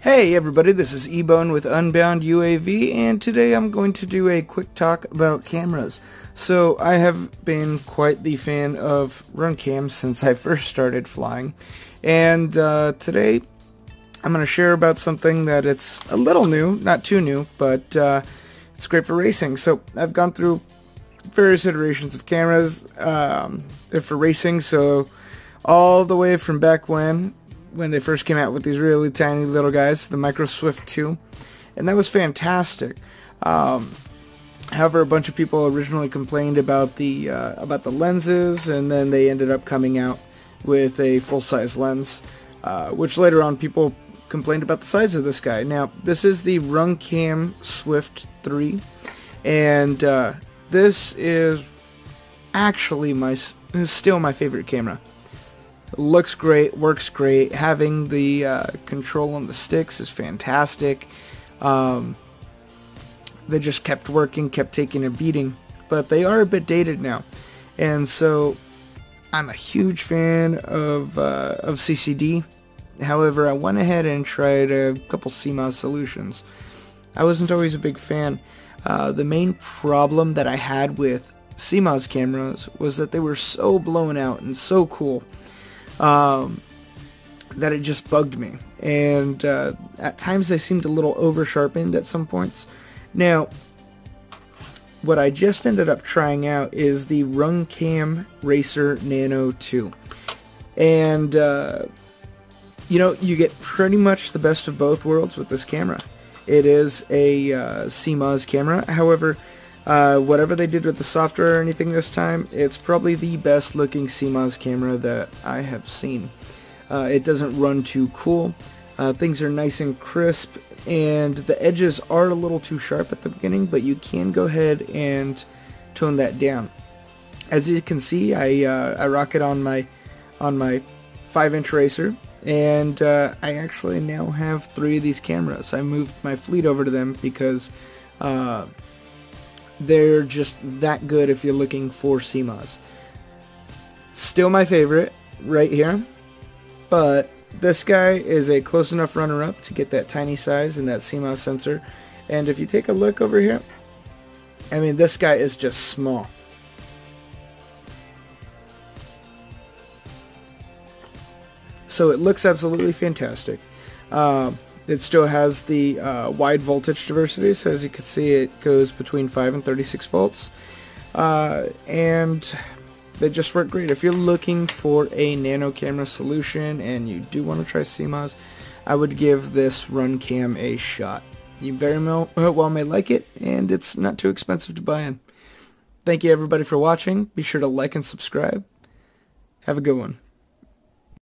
Hey everybody, this is Ebone with Unbound UAV, and today I'm going to do a quick talk about cameras. So I have been quite the fan of RunCam since I first started flying, and today I'm going to share about something that it's a little new, not too new, but it's great for racing. So I've gone through various iterations of cameras for racing, so all the way from back when they first came out with these really tiny little guys, the Micro Swift 2, and that was fantastic. However, a bunch of people originally complained about the lenses, and then they ended up coming out with a full-size lens, which later on people complained about the size of this guy. Now, this is the RunCam Swift 3, and this is actually still my favorite camera. Looks great, works great. Having the control on the sticks is fantastic. They just kept working, kept taking a beating, but they are a bit dated now. And so I'm a huge fan of CCD. However, I went ahead and tried a couple CMOS solutions. I wasn't always a big fan. The main problem that I had with CMOS cameras was that they were so blown out and so cool that it just bugged me, and at times they seemed a little over sharpened at some points. Now, what I just ended up trying out is the RunCam Racer Nano 2, and you know, you get pretty much the best of both worlds with this camera. It is a CMOS camera. However, whatever they did with the software or anything this time, it's probably the best looking CMOS camera that I have seen. It doesn't run too cool. Things are nice and crisp, and the edges are a little too sharp at the beginning, but you can go ahead and tone that down. As you can see, I rock it on my 5-inch Racer, and I actually now have 3 of these cameras. I moved my fleet over to them because they're just that good if you're looking for CMOS. Still my favorite right here, but this guy is a close enough runner-up to get that tiny size and that CMOS sensor. And if you take a look over here, I mean, this guy is just small. So it looks absolutely fantastic. It still has the wide voltage diversity, so as you can see, it goes between 5 and 36 volts, and they just work great. If you're looking for a nano camera solution and you do want to try CMOS, I would give this RunCam a shot. You very well may like it, and it's not too expensive to buy in. Thank you everybody for watching. Be sure to like and subscribe. Have a good one.